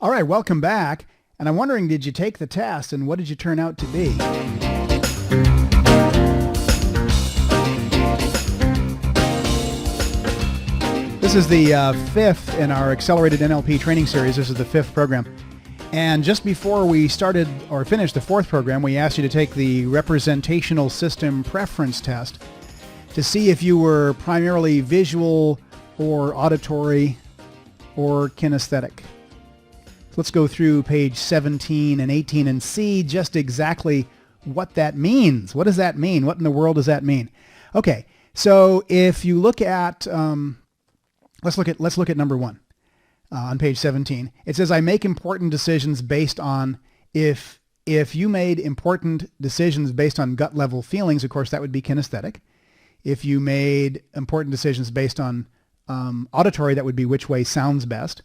All right, welcome back. And I'm wondering, did you take the test and what did you turn out to be? This is the fifth in our accelerated NLP training series. This is the fifth program. And just before we started or finished the fourth program, we asked you to take the representational system preference test to see if you were primarily visual or auditory or kinesthetic. Let's go through page 17 and 18 and see just exactly what that means. What does that mean? What in the world does that mean? Okay, so if you look at, let's look at number one on page 17. It says, I make important decisions based on, if you made important decisions based on gut level feelings, of course, that would be kinesthetic. If you made important decisions based on auditory, that would be which way sounds best.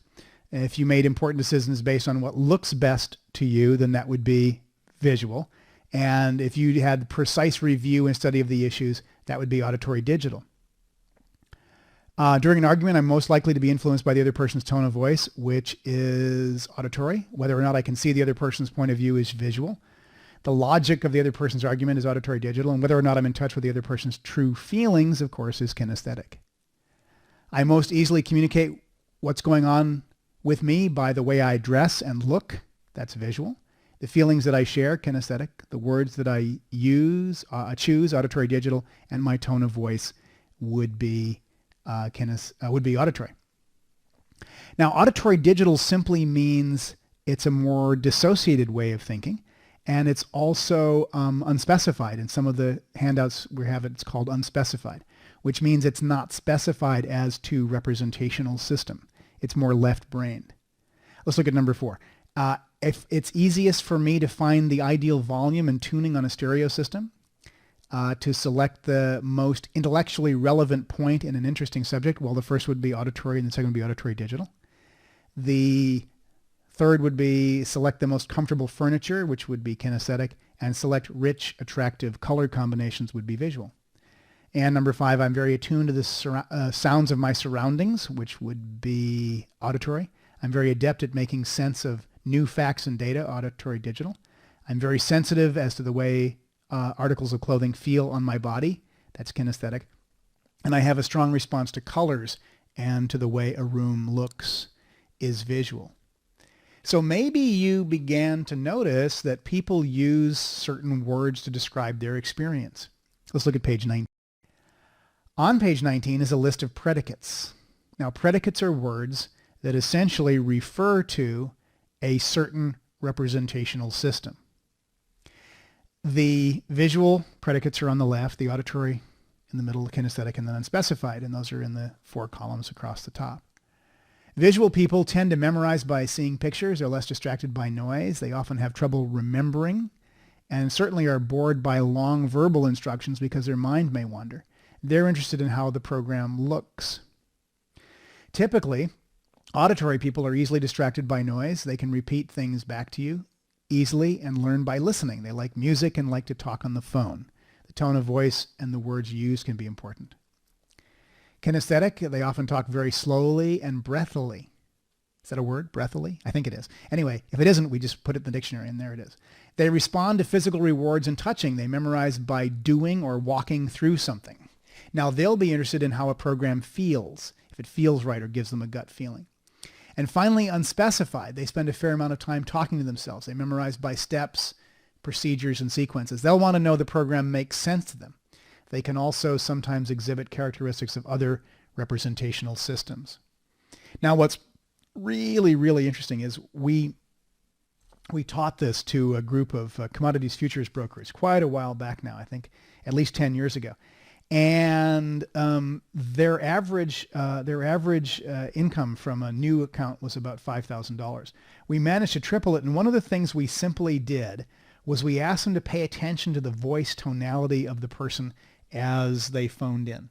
If you made important decisions based on what looks best to you, then that would be visual. And if you had precise review and study of the issues, that would be auditory digital. During an argument, I'm most likely to be influenced by the other person's tone of voice, which is auditory. Whether or not I can see the other person's point of view is visual. The logic of the other person's argument is auditory digital. And whether or not I'm in touch with the other person's true feelings, of course, is kinesthetic. I most easily communicate what's going on with me by the way I dress and look. That's visual. The feelings that I share, kinesthetic. The words that I choose, auditory digital. And my tone of voice would be auditory. Now, auditory digital simply means it's a more dissociated way of thinking, and it's also unspecified. In some of the handouts we have, it's called unspecified, which means it's not specified as to representational system. It's more left-brained. Let's look at number 4. If it's easiest for me to find the ideal volume and tuning on a stereo system, to select the most intellectually relevant point in an interesting subject, well, the first would be auditory and the second would be auditory digital. The third would be select the most comfortable furniture, which would be kinesthetic, and select rich, attractive color combinations would be visual. And number 5, I'm very attuned to the sounds of my surroundings, which would be auditory. I'm very adept at making sense of new facts and data, auditory digital. I'm very sensitive as to the way articles of clothing feel on my body. That's kinesthetic. And I have a strong response to colors and to the way a room looks is visual. So maybe you began to notice that people use certain words to describe their experience. Let's look at page 19. On page 19 is a list of predicates. Now, predicates are words that essentially refer to a certain representational system. The visual predicates are on the left, the auditory in the middle, kinesthetic, and then unspecified, and those are in the 4 columns across the top. Visual people tend to memorize by seeing pictures. They're less distracted by noise. They often have trouble remembering and certainly are bored by long verbal instructions because their mind may wander. They're interested in how the program looks. Typically, auditory people are easily distracted by noise. They can repeat things back to you easily and learn by listening. They like music and like to talk on the phone. The tone of voice and the words used can be important. Kinesthetic, they often talk very slowly and breathily. Is that a word? Breathily? I think it is. Anyway, if it isn't, we just put it in the dictionary and there it is. They respond to physical rewards and touching. They memorize by doing or walking through something. Now, they'll be interested in how a program feels, if it feels right or gives them a gut feeling. And finally, unspecified. They spend a fair amount of time talking to themselves. They memorize by steps, procedures, and sequences. They'll want to know the program makes sense to them. They can also sometimes exhibit characteristics of other representational systems. Now, what's really, really interesting is we taught this to a group of commodities futures brokers quite a while back now, I think at least 10 years ago. And their average income from a new account was about $5,000. We managed to triple it, and one of the things we simply did was we asked them to pay attention to the voice tonality of the person as they phoned in.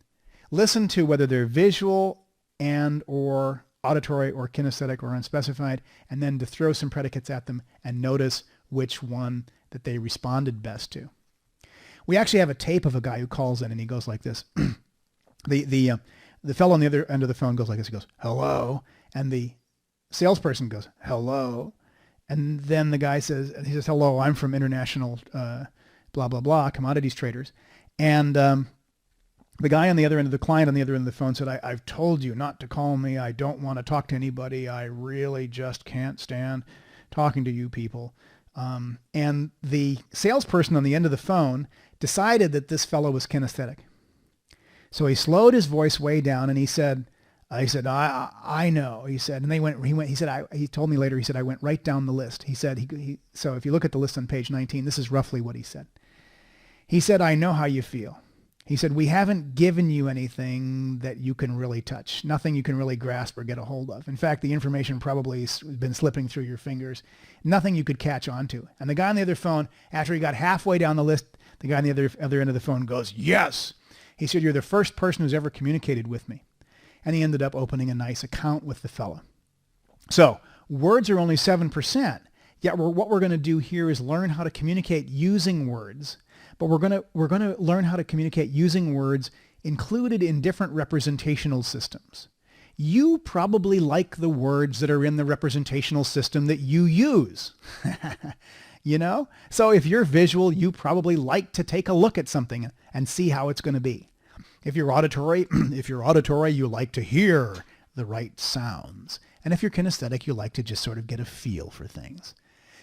Listen to whether they're visual and or auditory or kinesthetic or unspecified, and then to throw some predicates at them and notice which one that they responded best to. We actually have a tape of a guy who calls in and he goes like this. The fellow on the other end of the phone goes like this. He goes, hello. And the salesperson goes, hello. And then the guy says, hello, I'm from international, blah, blah, blah, commodities traders. And the guy on the other end of the client on the other end of the phone said, I've told you not to call me. I don't want to talk to anybody. I really just can't stand talking to you people. And the salesperson on the end of the phone decided that this fellow was kinesthetic. So he slowed his voice way down and he said, I know. He said, and he told me later, he said, I went right down the list. He said, so if you look at the list on page 19, this is roughly what he said. He said, I know how you feel. He said, we haven't given you anything that you can really touch, nothing you can really grasp or get a hold of. In fact, the information probably has been slipping through your fingers, nothing you could catch on to. And the guy on the other phone, after he got halfway down the list, the guy on the other end of the phone goes, yes. He said, you're the first person who's ever communicated with me. And he ended up opening a nice account with the fella. So words are only 7%. Yet what we're going to do here is learn how to communicate using words. But we're going to learn how to communicate using words included in different representational systems. You probably like the words that are in the representational system that you use. You know? So if you're visual, you probably like to take a look at something and see how it's going to be. If you're auditory, you like to hear the right sounds. And if you're kinesthetic, you like to just sort of get a feel for things.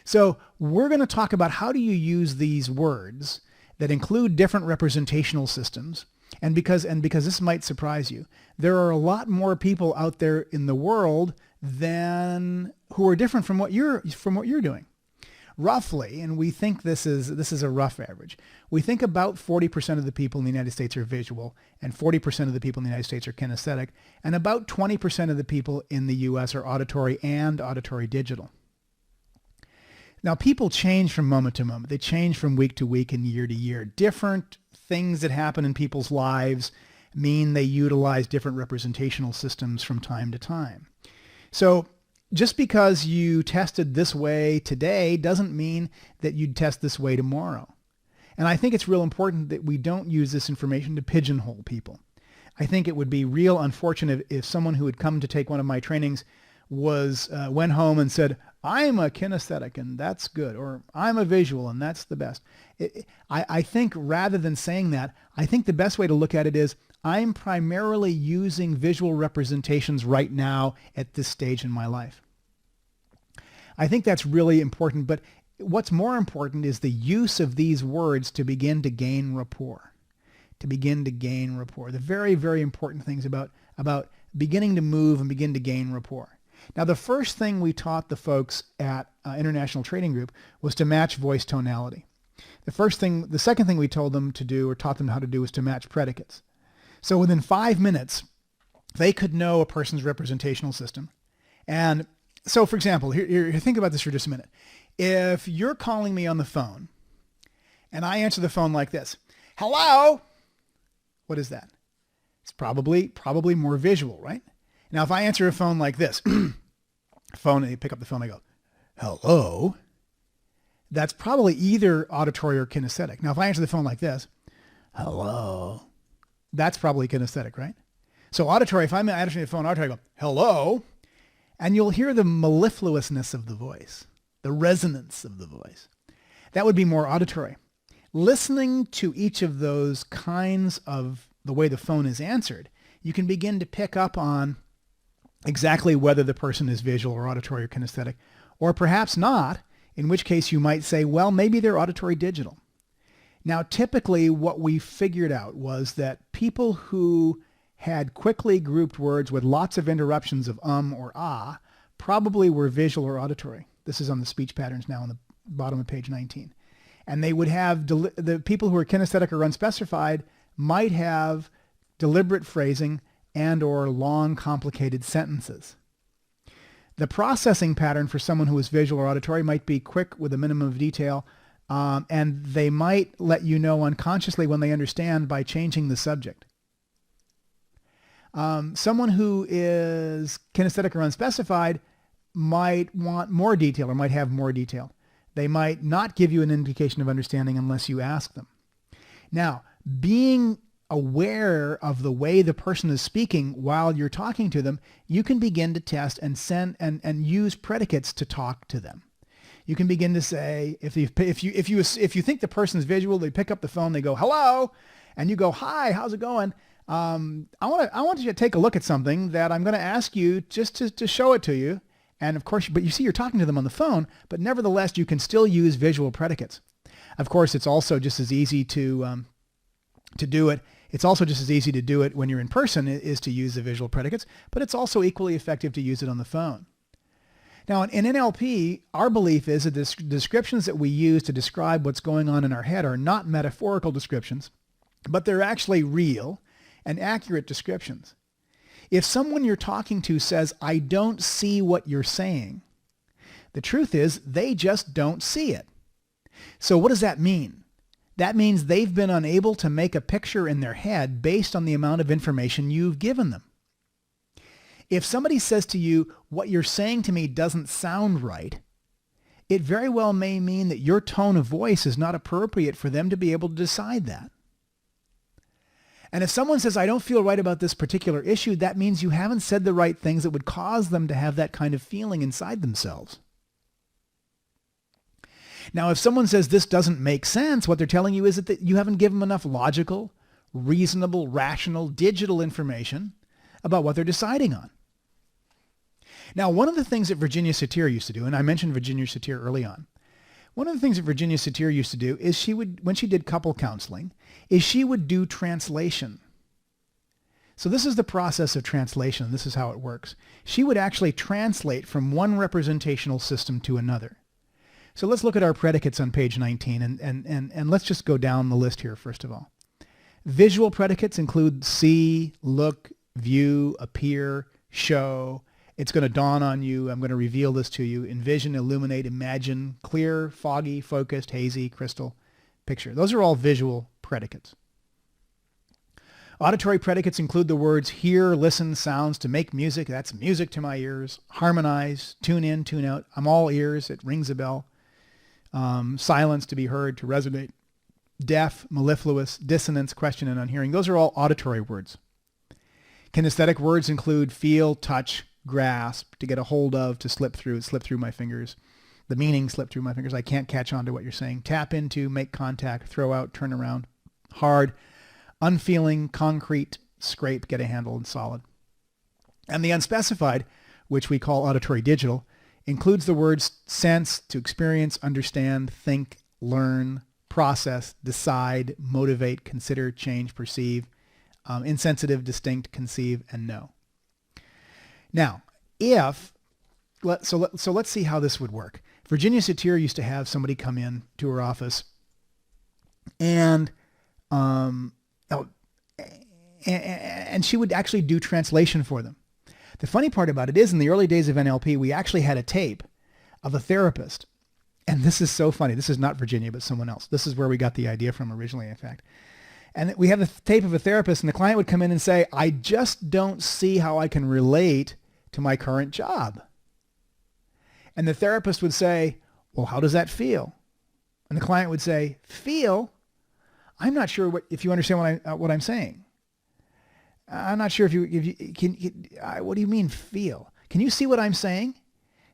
So we're going to talk about how do you use these words that include different representational systems. And because this might surprise you, there are a lot more people out there in the world than who are different from what you're doing. Roughly, and we think this is a rough average, we think about 40% of the people in the United States are visual, and 40% of the people in the United States are kinesthetic, and about 20% of the people in the US are auditory and auditory digital. Now, people change from moment to moment. They change from week to week and year to year. Different things that happen in people's lives mean they utilize different representational systems from time to time. So just because you tested this way today doesn't mean that you'd test this way tomorrow. And I think it's real important that we don't use this information to pigeonhole people. I think it would be real unfortunate if someone who had come to take one of my trainings went home and said, I'm a kinesthetic and that's good, or I'm a visual and that's the best. I think rather than saying that, I think the best way to look at it is I'm primarily using visual representations right now at this stage in my life. I think that's really important, but what's more important is the use of these words to begin to gain rapport. The very, very important things about beginning to move and begin to gain rapport. Now, the first thing we taught the folks at International Trading Group was to match voice tonality. The second thing we told them to do or taught them how to do was to match predicates. So within 5 minutes, they could know a person's representational system. And so, for example, here, think about this for just a minute. If you're calling me on the phone and I answer the phone like this, hello, what is that? It's probably more visual, right? Now, if I answer a phone like this, you pick up the phone, I go, hello, that's probably either auditory or kinesthetic. Now, if I answer the phone like this, hello, that's probably kinesthetic, right? So auditory, if I'm answering the phone auditory, I go, hello, and you'll hear the mellifluousness of the voice, the resonance of the voice. That would be more auditory. Listening to each of those kinds of the way the phone is answered, you can begin to pick up on exactly whether the person is visual or auditory or kinesthetic, or perhaps not, in which case you might say, well, maybe they're auditory digital. Now, typically what we figured out was that people who had quickly grouped words with lots of interruptions of or ah probably were visual or auditory. This is on the speech patterns now on the bottom of page 19. And they would have, the people who are kinesthetic or unspecified might have deliberate phrasing and or long, complicated sentences. The processing pattern for someone who is visual or auditory might be quick with a minimum of detail, and they might let you know unconsciously when they understand by changing the subject. Someone who is kinesthetic or unspecified might want more detail or might have more detail. They might not give you an indication of understanding unless you ask them. Now, being aware of the way the person is speaking while you're talking to them, you can begin to test and send and use predicates to talk to them. You can begin to say, if you think the person's visual, they pick up the phone, they go, hello, and you go, hi, how's it going? I want you to take a look at something that I'm going to ask you just to show it to you. And of course, but you see, you're talking to them on the phone, but nevertheless, you can still use visual predicates. Of course, it's also just as easy to do it. It's also just as easy to do it when you're in person is to use the visual predicates, but it's also equally effective to use it on the phone. Now, in NLP, our belief is that the descriptions that we use to describe what's going on in our head are not metaphorical descriptions, but they're actually real and accurate descriptions. If someone you're talking to says, I don't see what you're saying, the truth is they just don't see it. So what does that mean? That means they've been unable to make a picture in their head based on the amount of information you've given them. If somebody says to you, what you're saying to me doesn't sound right, it very well may mean that your tone of voice is not appropriate for them to be able to decide that. And if someone says, I don't feel right about this particular issue, that means you haven't said the right things that would cause them to have that kind of feeling inside themselves. Now, if someone says this doesn't make sense, what they're telling you is that you haven't given them enough logical, reasonable, rational, digital information about what they're deciding on. Now, one of the things that Virginia Satir used to do, and I mentioned Virginia Satir early on, one of the things that Virginia Satir used to do is she would, when she did couple counseling, is she would do translation. So this is the process of translation. This is how it works. She would actually translate from one representational system to another. So let's look at our predicates on page 19, and let's just go down the list here first of all. Visual predicates include see, look, view, appear, show. It's going to dawn on you. I'm going to reveal this to you. Envision, illuminate, imagine, clear, foggy, focused, hazy, crystal, picture. Those are all visual predicates. Auditory predicates include the words hear, listen, sounds, to make music. That's music to my ears. Harmonize, tune in, tune out. I'm all ears. It rings a bell. Silence, to be heard, to resonate. Deaf, mellifluous, dissonance, question, and unhearing. Those are all auditory words. Kinesthetic words include feel, touch, grasp, to get a hold of, to slip through my fingers. The meaning slip through my fingers. I can't catch on to what you're saying. Tap into, make contact, throw out, turn around. Hard, unfeeling, concrete, scrape, get a handle, and solid. And the unspecified, which we call auditory digital, includes the words sense, to experience, understand, think, learn, process, decide, motivate, consider, change, perceive, insensitive, distinct, conceive, and know. Now, so let's see how this would work. Virginia Satir used to have somebody come in to her office, and she would actually do translation for them. The funny part about it is, in the early days of NLP, we actually had a tape of a therapist. And this is so funny. This is not Virginia, but someone else. This is where we got the idea from originally, in fact. And we have a tape of a therapist, and the client would come in and say, I just don't see how I can relate to my current job. And the therapist would say, well, how does that feel? And the client would say, feel? I'm not sure if you understand what I'm saying. I'm not sure if you can, what do you mean feel? Can you see what I'm saying?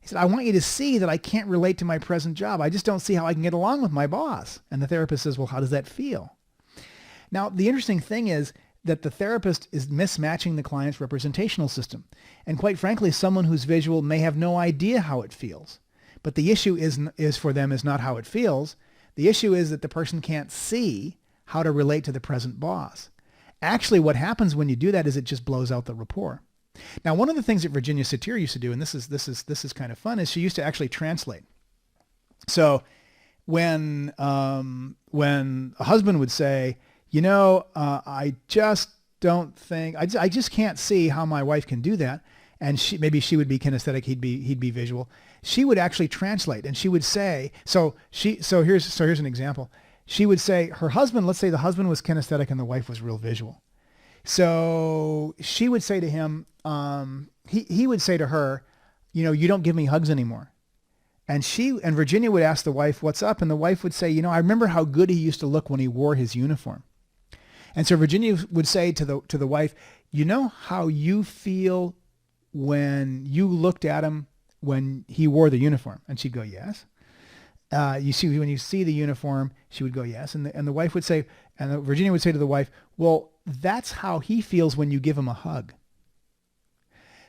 He said, I want you to see that I can't relate to my present job. I just don't see how I can get along with my boss. And the therapist says, well, how does that feel? Now, the interesting thing is that the therapist is mismatching the client's representational system. And quite frankly, someone who's visual may have no idea how it feels. But the issue is for them is not how it feels. The issue is that the person can't see how to relate to the present boss. Actually, what happens when you do that is it just blows out the rapport. Now, one of the things that Virginia Satir used to do, and this is kind of fun, is she used to actually translate. So when a husband would say, I just don't think, I just can't see how my wife can do that, and maybe she would be kinesthetic, he'd be visual. She would actually translate, and she would say, so here's an example. She would say her husband, let's say the husband was kinesthetic and the wife was real visual. So she would say to him, he would say to her, you don't give me hugs anymore. And Virginia would ask the wife, what's up? And the wife would say, I remember how good he used to look when he wore his uniform. And so Virginia would say to the wife, you know how you feel when you looked at him when he wore the uniform? And she'd go, yes. You see, when you see the uniform, she would go, yes. And the wife would say, and Virginia would say to the wife, well, that's how he feels when you give him a hug.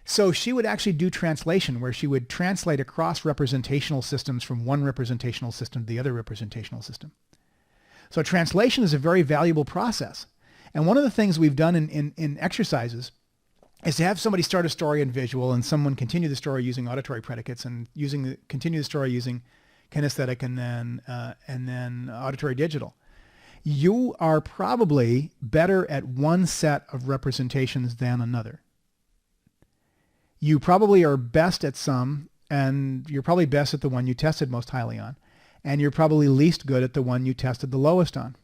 So she would actually do translation, where she would translate across representational systems from one representational system to the other representational system. So translation is a very valuable process. And one of the things we've done in exercises is to have somebody start a story in visual and someone continue the story using auditory predicates and continue the story using kinesthetic and then auditory digital. You are probably better at one set of representations than another. You probably are best at some, and you're probably best at the one you tested most highly on, and you're probably least good at the one you tested the lowest on.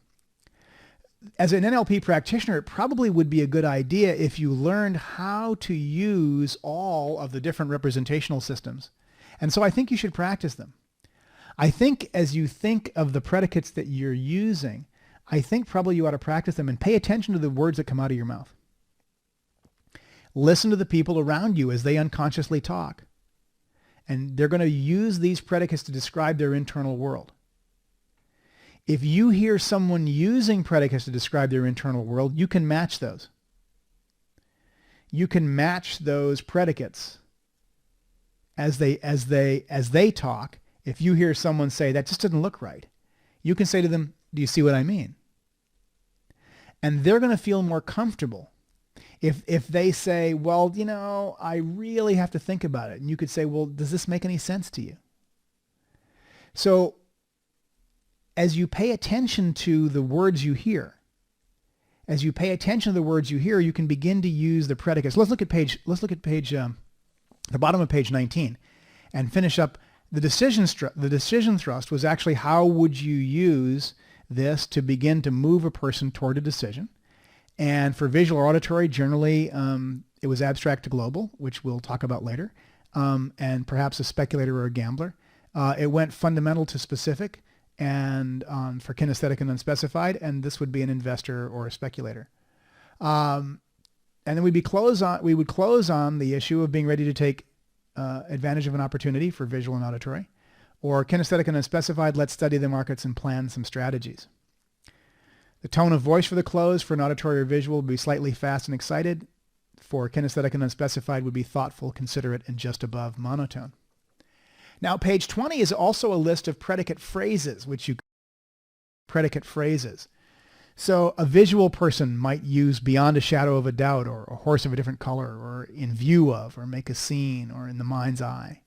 As an NLP practitioner, it probably would be a good idea if you learned how to use all of the different representational systems. And so I think you should practice them. I think as you think of the predicates that you're using, I think probably you ought to practice them and pay attention to the words that come out of your mouth. Listen to the people around you as they unconsciously talk. And they're going to use these predicates to describe their internal world. If you hear someone using predicates to describe their internal world, you can match those. You can match those predicates as they talk. If you hear someone say, that just doesn't look right, you can say to them, do you see what I mean? And they're going to feel more comfortable. If they say, well, you know, I really have to think about it. And you could say, well, does this make any sense to you? So as you pay attention to the words you hear, you can begin to use the predicates. Let's look at the bottom of page 19 and finish up. The decision thrust was actually, how would you use this to begin to move a person toward a decision? And for visual or auditory, generally, it was abstract to global, which we'll talk about later, and perhaps a speculator or a gambler. It went fundamental to specific, and for kinesthetic and unspecified, and this would be an investor or a speculator. And then we would close on the issue of being ready to take advantage of an opportunity for visual and auditory, or kinesthetic and unspecified, let's study the markets and plan some strategies. The tone of voice for the close for an auditory or visual would be slightly fast and excited. For kinesthetic and unspecified would be thoughtful, considerate, and just above monotone. Now, page 20 is also a list of predicate phrases, predicate phrases. So a visual person might use beyond a shadow of a doubt, or a horse of a different color, or in view of, or make a scene, or in the mind's eye.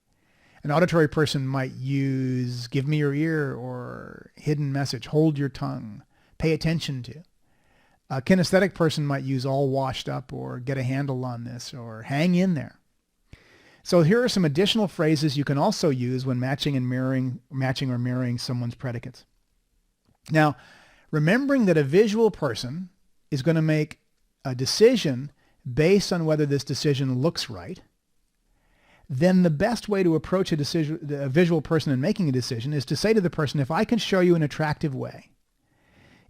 An auditory person might use give me your ear, or hidden message, hold your tongue, pay attention to. A kinesthetic person might use all washed up, or get a handle on this, or hang in there. So here are some additional phrases you can also use when matching or mirroring someone's predicates. Now, remembering that a visual person is going to make a decision based on whether this decision looks right, then the best way to approach a visual person in making a decision is to say to the person, if I can show you an attractive way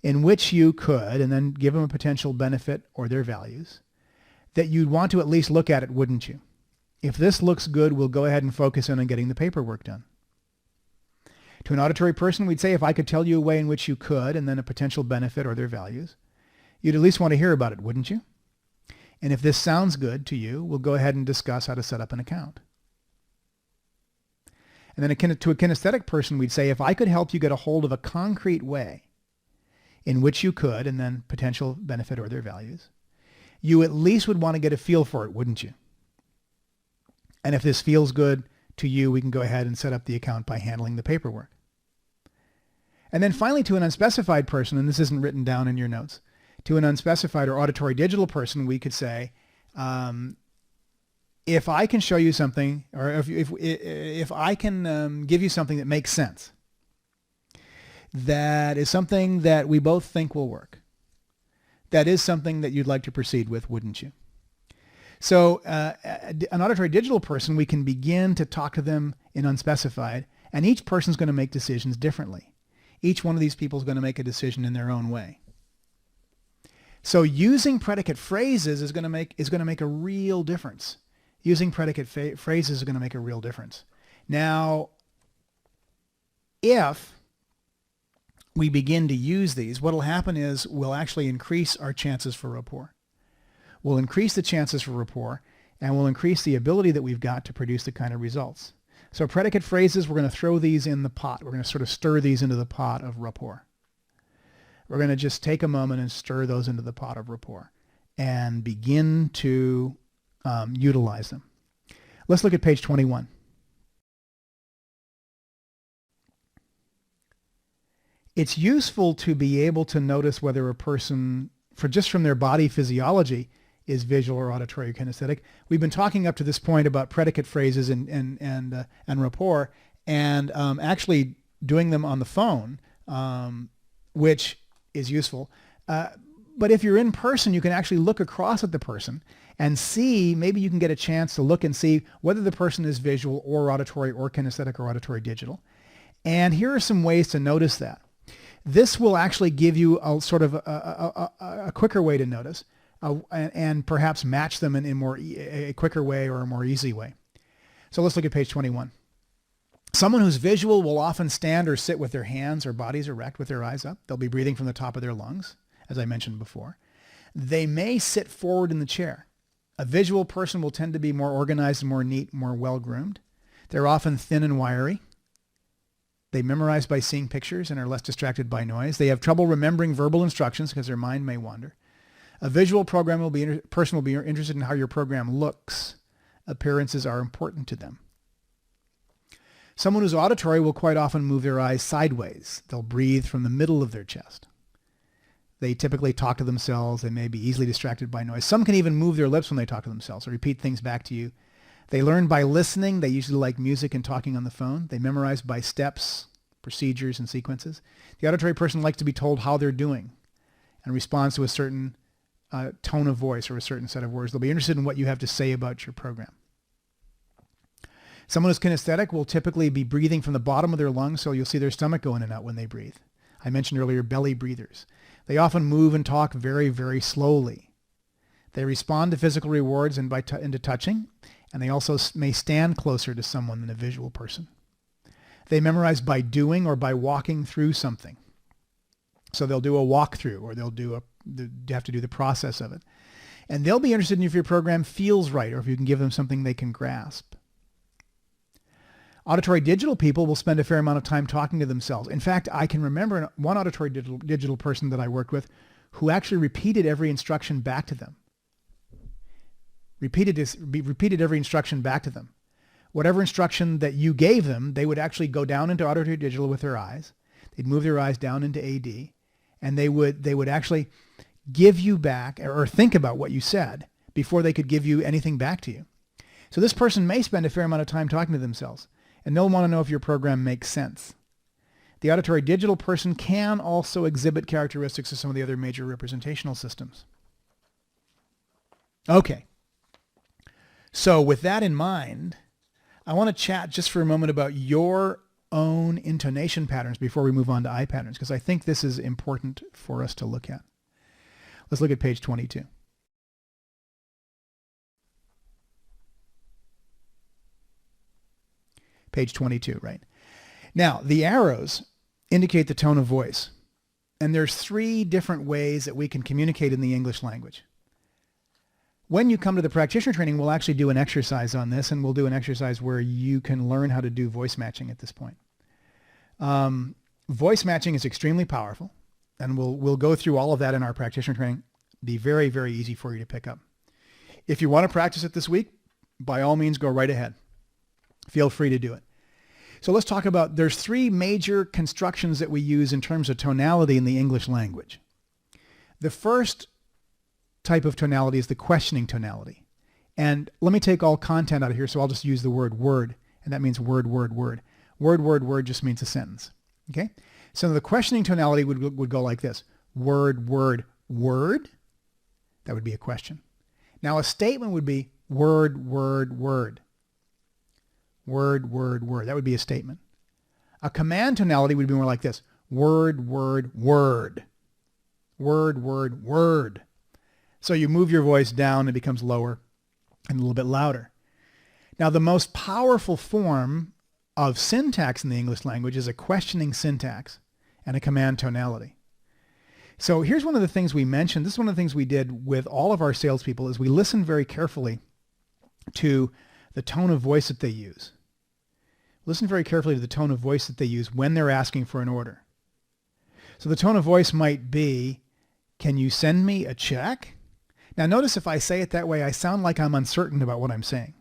in which you could, and then give them a potential benefit or their values, that you'd want to at least look at it, wouldn't you? If this looks good, we'll go ahead and focus in on getting the paperwork done. To an auditory person, we'd say, if I could tell you a way in which you could, and then a potential benefit or their values, you'd at least want to hear about it, wouldn't you? And if this sounds good to you, we'll go ahead and discuss how to set up an account. And then to a kinesthetic person, we'd say, if I could help you get a hold of a concrete way in which you could, and then potential benefit or their values, you at least would want to get a feel for it, wouldn't you? And if this feels good to you, we can go ahead and set up the account by handling the paperwork. And then finally, to an unspecified person, and this isn't written down in your notes, to an unspecified or auditory digital person, we could say, if I can show you something, or if I can give you something that makes sense, that is something that we both think will work, that is something that you'd like to proceed with, wouldn't you? So an auditory digital person, we can begin to talk to them in unspecified, and each person's going to make decisions differently. Each one of these people is going to make a decision in their own way. So using predicate phrases is going to make a real difference. Using predicate phrases is going to make a real difference. Now, if we begin to use these, what will happen is we'll actually increase our chances for rapport. We'll increase the chances for rapport, and we'll increase the ability that we've got to produce the kind of results. So predicate phrases, we're going to throw these in the pot. We're going to sort of stir these into the pot of rapport. We're going to just take a moment and stir those into the pot of rapport and begin to utilize them. Let's look at page 21. It's useful to be able to notice whether a person, just from their body physiology, is visual or auditory or kinesthetic. We've been talking up to this point about predicate phrases and rapport, and actually doing them on the phone, which is useful. But if you're in person, you can actually look across at the person and see, maybe you can get a chance to look and see whether the person is visual or auditory or kinesthetic or auditory digital. And here are some ways to notice that. This will actually give you a sort of a quicker way to notice and perhaps match them in a quicker way or a more easy way. So let's look at page 21. Someone who's visual will often stand or sit with their hands or bodies erect with their eyes up. They'll be breathing from the top of their lungs, as I mentioned before. They may sit forward in the chair. A visual person will tend to be more organized, more neat, more well-groomed. They're often thin and wiry. They memorize by seeing pictures and are less distracted by noise. They have trouble remembering verbal instructions because their mind may wander. A visual person will be interested in how your program looks. Appearances are important to them. Someone who's auditory will quite often move their eyes sideways. They'll breathe from the middle of their chest. They typically talk to themselves. They may be easily distracted by noise. Some can even move their lips when they talk to themselves or repeat things back to you. They learn by listening. They usually like music and talking on the phone. They memorize by steps, procedures, and sequences. The auditory person likes to be told how they're doing and responds to a certain tone of voice or a certain set of words. They'll be interested in what you have to say about your program. Someone who's kinesthetic will typically be breathing from the bottom of their lungs, so you'll see their stomach go in and out when they breathe. I mentioned earlier belly breathers. They often move and talk very, very slowly. They respond to physical rewards and into touching, and they also may stand closer to someone than a visual person. They memorize by doing or by walking through something. So they'll do a walkthrough, or you have to do the process of it. And they'll be interested in if your program feels right, or if you can give them something they can grasp. Auditory digital people will spend a fair amount of time talking to themselves. In fact, I can remember one auditory digital person that I worked with who actually repeated every instruction back to them. Repeated every instruction back to them. Whatever instruction that you gave them, they would actually go down into auditory digital with their eyes. They'd move their eyes down into AD, and they would actually give you back or think about what you said before they could give you anything back to you. So this person may spend a fair amount of time talking to themselves, and they'll want to know if your program makes sense. The auditory digital person can also exhibit characteristics of some of the other major representational systems. Okay. So with that in mind, I want to chat just for a moment about your own intonation patterns before we move on to eye patterns, because I think this is important for us to look at. Let's look at page 22. Page 22, right? Now, the arrows indicate the tone of voice. And there's 3 different ways that we can communicate in the English language. When you come to the practitioner training, we'll actually do an exercise on this, and we'll do an exercise where you can learn how to do voice matching at this point. Voice matching is extremely powerful, and we'll go through all of that in our practitioner training. Be very, very easy for you to pick up. If you want to practice it this week, by all means, go right ahead. Feel free to do it. So let's talk about, there's 3 major constructions that we use in terms of tonality in the English language. The first type of tonality is the questioning tonality. And let me take all content out of here, so I'll just use the word word, and that means word, word, word. Word, word, word just means a sentence. Okay? So the questioning tonality would go like this. Word, word, word. That would be a question. Now a statement would be word, word, word. Word, word, word. That would be a statement. A command tonality would be more like this. Word, word, word. Word, word, word. So you move your voice down, it becomes lower and a little bit louder. Now, the most powerful form of syntax in the English language is a questioning syntax and a command tonality. So here's one of the things we mentioned. This is one of the things we did with all of our salespeople is we listened very carefully to the tone of voice that they use. Listen very carefully to the tone of voice that they use when they're asking for an order. So the tone of voice might be, can you send me a check? Now notice if I say it that way, I sound like I'm uncertain about what I'm saying.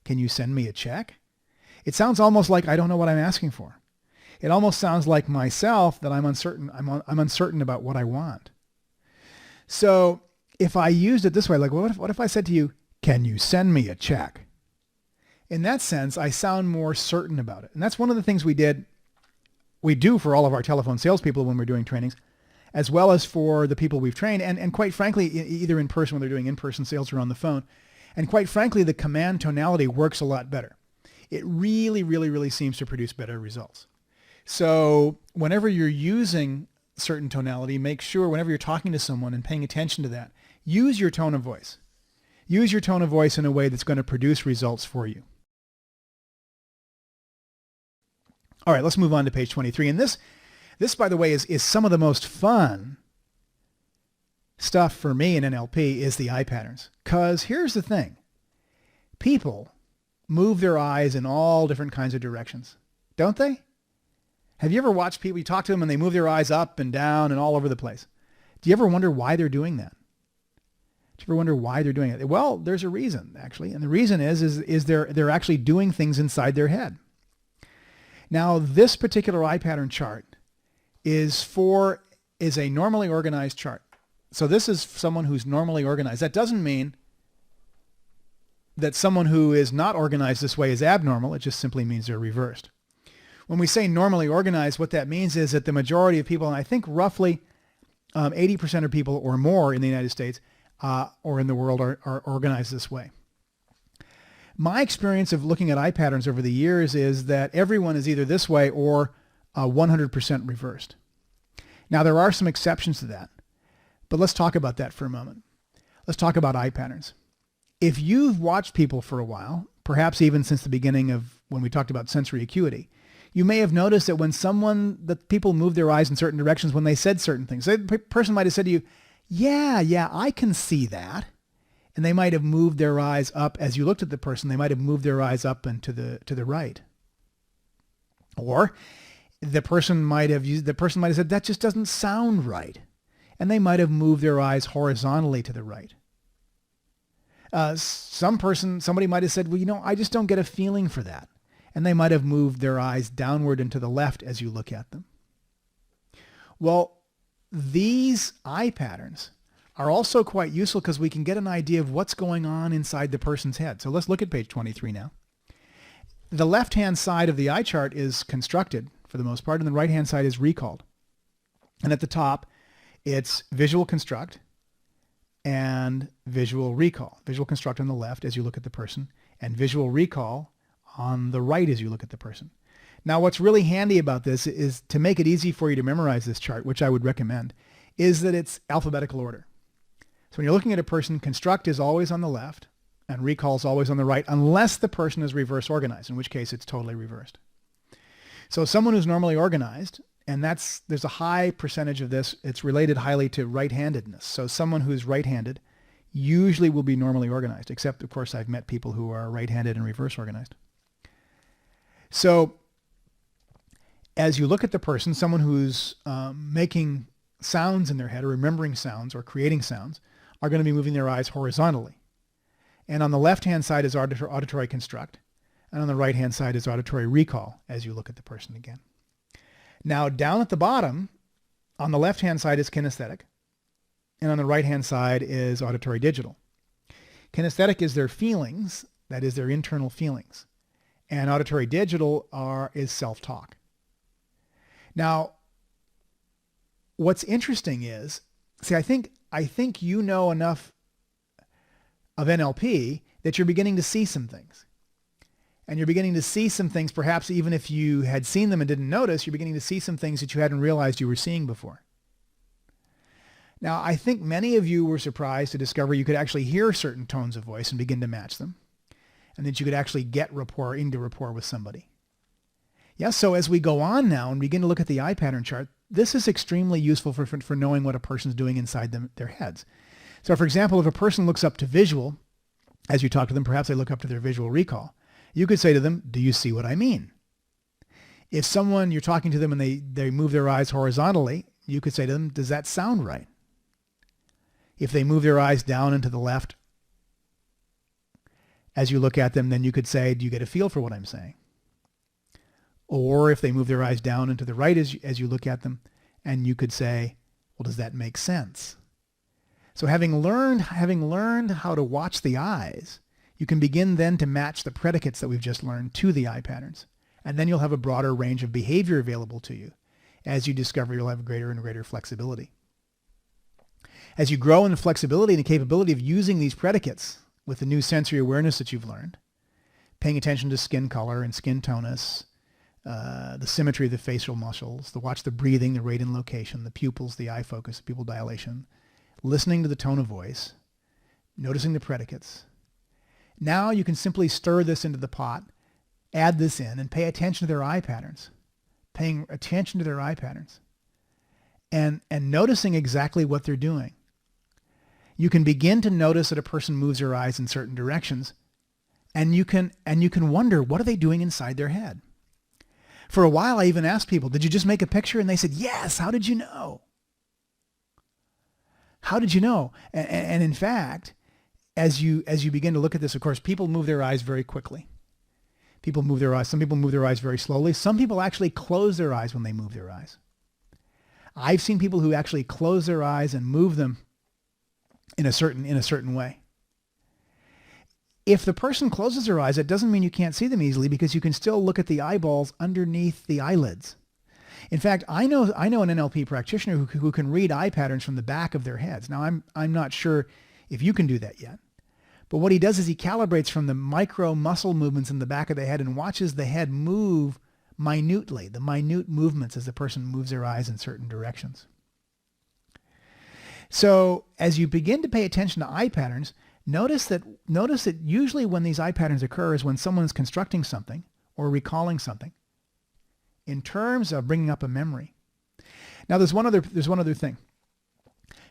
Can you send me a check? It sounds almost like I don't know what I'm asking for. It almost sounds like myself that I'm uncertain. I'm uncertain about what I want. So if I used it this way, like what if I said to you, can you send me a check? In that sense, I sound more certain about it. And that's one of the things we do for all of our telephone salespeople when we're doing trainings, as well as for the people we've trained. And quite frankly, either in person when they're doing in-person sales or on the phone. And quite frankly, the command tonality works a lot better. It really, really, really seems to produce better results. So whenever you're using certain tonality, make sure whenever you're talking to someone and paying attention to that, use your tone of voice. Use your tone of voice in a way that's going to produce results for you. All right, let's move on to page 23. And this by the way, is some of the most fun stuff for me in NLP is the eye patterns. Because here's the thing. People move their eyes in all different kinds of directions, don't they? Have you ever watched people, you talk to them and they move their eyes up and down and all over the place? Do you ever wonder why they're doing that? Do you ever wonder why they're doing it? Well, there's a reason, actually. And the reason is they're actually doing things inside their head. Now, this particular eye pattern chart is a normally organized chart. So this is someone who's normally organized. That doesn't mean that someone who is not organized this way is abnormal. It just simply means they're reversed. When we say normally organized, what that means is that the majority of people, and I think roughly 80% of people or more in the United States or in the world are organized this way. My experience of looking at eye patterns over the years is that everyone is either this way or 100% reversed. Now, there are some exceptions to that, but let's talk about that for a moment. Let's talk about eye patterns. If you've watched people for a while, perhaps even since the beginning of when we talked about sensory acuity, you may have noticed that when people move their eyes in certain directions when they said certain things. The person might have said to you, yeah, I can see that. And they might have moved their eyes up as you looked at the person. They might have moved their eyes up and to the right. Or the person might have said, that just doesn't sound right. And they might have moved their eyes horizontally to the right. Somebody might have said, well, I just don't get a feeling for that. And they might have moved their eyes downward and to the left as you look at them. Well, these eye patterns are also quite useful because we can get an idea of what's going on inside the person's head. So let's look at page 23 now. The left-hand side of the eye chart is constructed for the most part, and the right-hand side is recalled. And at the top, it's visual construct and visual recall. Visual construct on the left as you look at the person, and visual recall on the right as you look at the person. Now, what's really handy about this is to make it easy for you to memorize this chart, which I would recommend, is that it's alphabetical order. So when you're looking at a person, construct is always on the left and recall is always on the right, unless the person is reverse organized, in which case it's totally reversed. So someone who's normally organized, and there's a high percentage of this, it's related highly to right-handedness. So someone who's right-handed usually will be normally organized, except of course I've met people who are right-handed and reverse organized. So as you look at the person, someone who's making sounds in their head or remembering sounds or creating sounds are going to be moving their eyes horizontally. And on the left-hand side is auditory construct, and on the right-hand side is auditory recall as you look at the person again. Now down at the bottom, on the left-hand side is kinesthetic, and on the right-hand side is auditory digital. Kinesthetic is their feelings, that is their internal feelings. And auditory digital is self-talk. Now, what's interesting is, I think you know enough of NLP that you're beginning to see some things. And you're beginning to see some things, perhaps even if you had seen them and didn't notice, you're beginning to see some things that you hadn't realized you were seeing before. Now, I think many of you were surprised to discover you could actually hear certain tones of voice and begin to match them, and that you could actually get into rapport with somebody. Yes, so as we go on now and begin to look at the eye pattern chart, this is extremely useful for knowing what a person's doing inside their heads. So for example, if a person looks up to visual, as you talk to them, perhaps they look up to their visual recall, you could say to them, do you see what I mean? If someone, you're talking to them and they move their eyes horizontally, you could say to them, does that sound right? If they move their eyes down and to the left, as you look at them, then you could say, do you get a feel for what I'm saying? Or if they move their eyes down and to the right as you look at them, and you could say, well, does that make sense? So having learned how to watch the eyes, you can begin then to match the predicates that we've just learned to the eye patterns. And then you'll have a broader range of behavior available to you. As you discover, you'll have greater and greater flexibility. As you grow in the flexibility and the capability of using these predicates with the new sensory awareness that you've learned, paying attention to skin color and skin tonus, the symmetry of the facial muscles, watch the breathing, the rate and location, the pupils, the eye focus, the pupil dilation, listening to the tone of voice, noticing the predicates. Now you can simply stir this into the pot, add this in, and pay attention to their eye patterns, paying attention to their eye patterns, and noticing exactly what they're doing. You can begin to notice that a person moves their eyes in certain directions, and you can wonder, what are they doing inside their head? For a while, I even asked people, did you just make a picture? And they said, yes. How did you know? How did you know? And in fact, as you begin to look at this, of course, people move their eyes very quickly. People move their eyes. Some people move their eyes very slowly. Some people actually close their eyes when they move their eyes. I've seen people who actually close their eyes and move them in a certain way. If the person closes their eyes, it doesn't mean you can't see them easily, because you can still look at the eyeballs underneath the eyelids. In fact, I know an NLP practitioner who can read eye patterns from the back of their heads. Now, I'm not sure if you can do that yet. But what he does is he calibrates from the micro muscle movements in the back of the head and watches the head move minutely, the minute movements as the person moves their eyes in certain directions. So as you begin to pay attention to eye patterns, notice that usually when these eye patterns occur is when someone is constructing something or recalling something in terms of bringing up a memory. Now there's one other thing.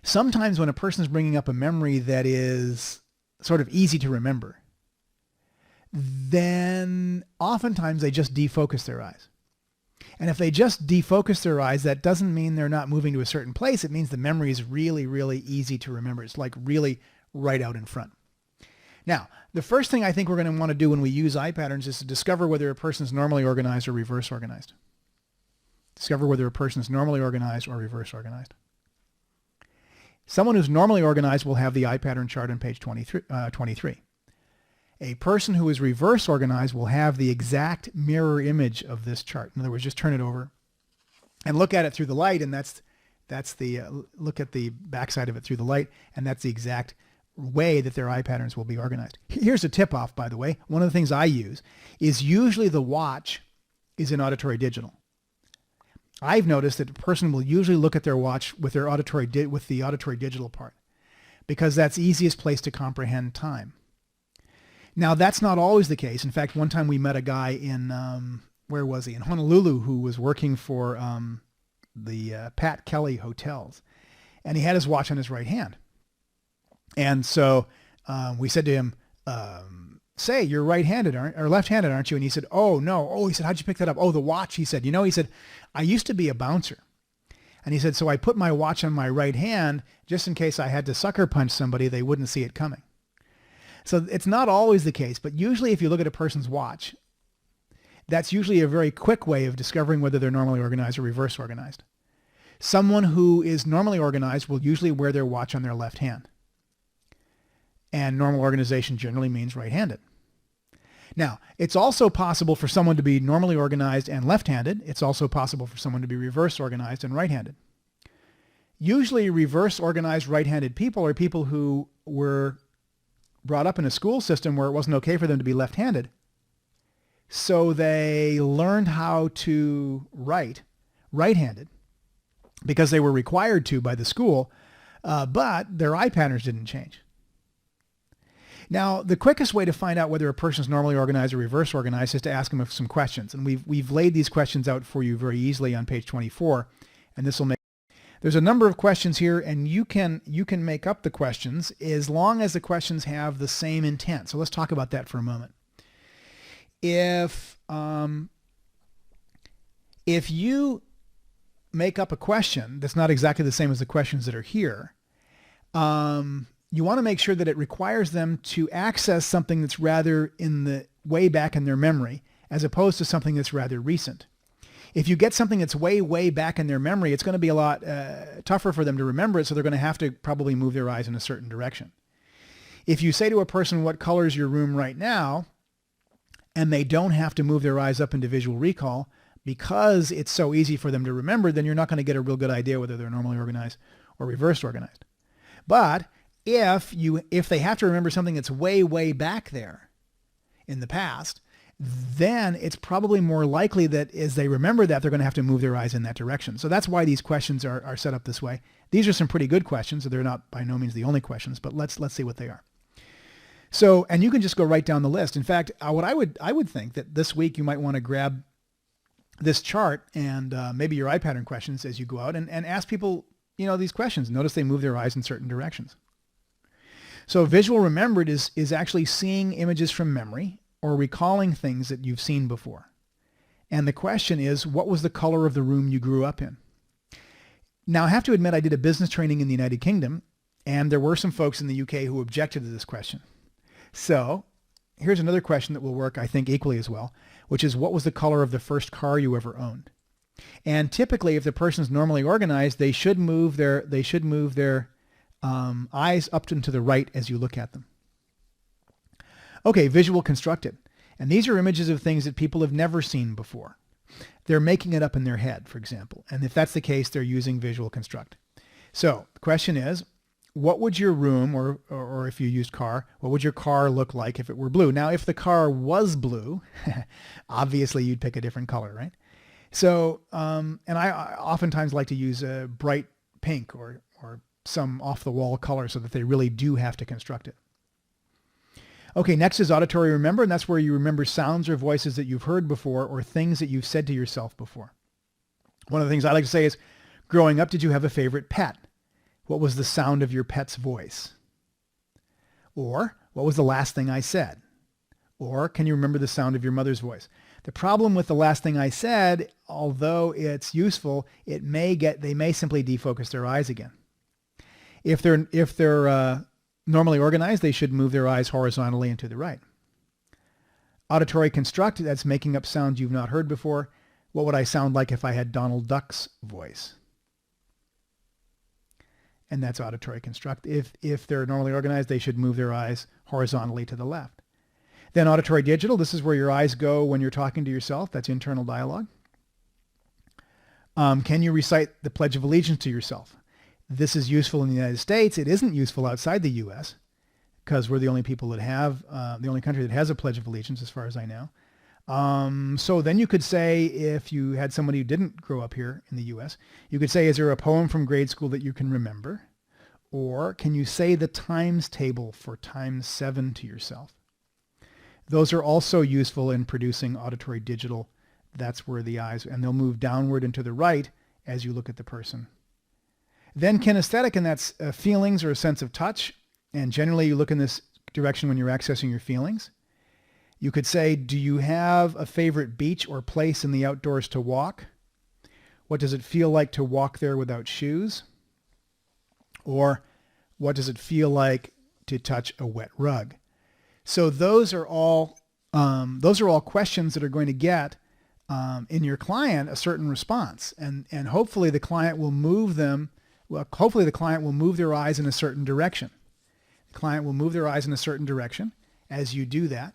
Sometimes when a person is bringing up a memory that is sort of easy to remember, then oftentimes they just defocus their eyes. And if they just defocus their eyes, that doesn't mean they're not moving to a certain place. It means the memory is really, really easy to remember. It's like really right out in front. Now, the first thing I think we're going to want to do when we use eye patterns is to discover whether a person is normally organized or reverse organized. Discover whether a person is normally organized or reverse organized. Someone who's normally organized will have the eye pattern chart on page 23. A person who is reverse organized will have the exact mirror image of this chart. In other words, just turn it over and look at it through the light, and look at the backside of it through the light, and that's the exact way that their eye patterns will be organized. Here's a tip-off, by the way. One of the things I use is usually the watch is in auditory digital. I've noticed that a person will usually look at their watch with the auditory digital part, because that's the easiest place to comprehend time. Now, that's not always the case. In fact, one time we met a guy in, where was he? In Honolulu, who was working for the Pat Kelly hotels. And he had his watch on his right hand. And so we said to him, say, you're right-handed, or left-handed, aren't you? And he said, oh, no. Oh, he said, how'd you pick that up? Oh, the watch, he said. He said, I used to be a bouncer. And he said, so I put my watch on my right hand just in case I had to sucker punch somebody, they wouldn't see it coming. So it's not always the case, but usually if you look at a person's watch, that's usually a very quick way of discovering whether they're normally organized or reverse organized. Someone who is normally organized will usually wear their watch on their left hand. And normal organization generally means right-handed. Now, it's also possible for someone to be normally organized and left-handed. It's also possible for someone to be reverse organized and right-handed. Usually reverse organized right-handed people are people who were brought up in a school system where it wasn't okay for them to be left-handed. So they learned how to write right-handed because they were required to by the school. but their eye patterns didn't change. Now, the quickest way to find out whether a person is normally organized or reverse organized is to ask them some questions. And we've laid these questions out for you very easily on page 24. And this will make, there's a number of questions here, and you can make up the questions as long as the questions have the same intent. So let's talk about that for a moment. If you make up a question that's not exactly the same as the questions that are here, you want to make sure that it requires them to access something that's rather in the way back in their memory, as opposed to something that's rather recent. If you get something that's way, way back in their memory, it's going to be a lot tougher for them to remember it, so they're going to have to probably move their eyes in a certain direction. If you say to a person, what color is your room right now, and they don't have to move their eyes up into visual recall because it's so easy for them to remember, then you're not going to get a real good idea whether they're normally organized or reversed organized. But if they have to remember something that's way, way back there in the past, then it's probably more likely that as they remember that, they're going to have to move their eyes in that direction. So that's why these questions are set up this way. These are some pretty good questions. So they're not by no means the only questions, but let's see what they are. So, and you can just go right down the list. In fact, what I would think that this week you might want to grab this chart and maybe your eye pattern questions as you go out and ask people, these questions. Notice they move their eyes in certain directions. So visual remembered is actually seeing images from memory or recalling things that you've seen before. And the question is, what was the color of the room you grew up in? Now, I have to admit, I did a business training in the United Kingdom, and there were some folks in the UK who objected to this question. So here's another question that will work, I think, equally as well, which is, what was the color of the first car you ever owned? And typically, if the person's normally organized, they should move their eyes up and to the right as you look at them. Okay, visual constructed. And these are images of things that people have never seen before. They're making it up in their head, for example. And if that's the case, they're using visual construct. So the question is, what would your room, or if you used car, what would your car look like if it were blue? Now, if the car was blue, obviously you'd pick a different color, right? So, and I oftentimes like to use a bright pink or some off-the-wall color so that they really do have to construct it. Okay, next is auditory remember, and that's where you remember sounds or voices that you've heard before or things that you've said to yourself before. One of the things I like to say is, growing up, did you have a favorite pet? What was the sound of your pet's voice? Or, what was the last thing I said? Or, can you remember the sound of your mother's voice? The problem with the last thing I said, although it's useful, they may simply defocus their eyes again. If they're normally organized, they should move their eyes horizontally and to the right. Auditory construct, that's making up sounds you've not heard before. What would I sound like if I had Donald Duck's voice? And that's auditory construct. If they're normally organized, they should move their eyes horizontally to the left. Then auditory digital, this is where your eyes go when you're talking to yourself. That's internal dialogue. Can you recite the Pledge of Allegiance to yourself? This is useful in the United States. It isn't useful outside the U.S. because we're the only people that have, the only country that has a Pledge of Allegiance as far as I know. So then you could say, if you had somebody who didn't grow up here in the U.S., you could say, is there a poem from grade school that you can remember? Or can you say the times table for times 7 to yourself? Those are also useful in producing auditory digital. That's where the eyes, and they'll move downward and to the right as you look at the person. Then kinesthetic, and that's feelings or a sense of touch. And generally you look in this direction when you're accessing your feelings. You could say, do you have a favorite beach or place in the outdoors to walk? What does it feel like to walk there without shoes? Or what does it feel like to touch a wet rug? So those are all questions that are going to get in your client a certain response, and hopefully the client will move them. Well, hopefully the client will move their eyes in a certain direction. The client will move their eyes in a certain direction as you do that.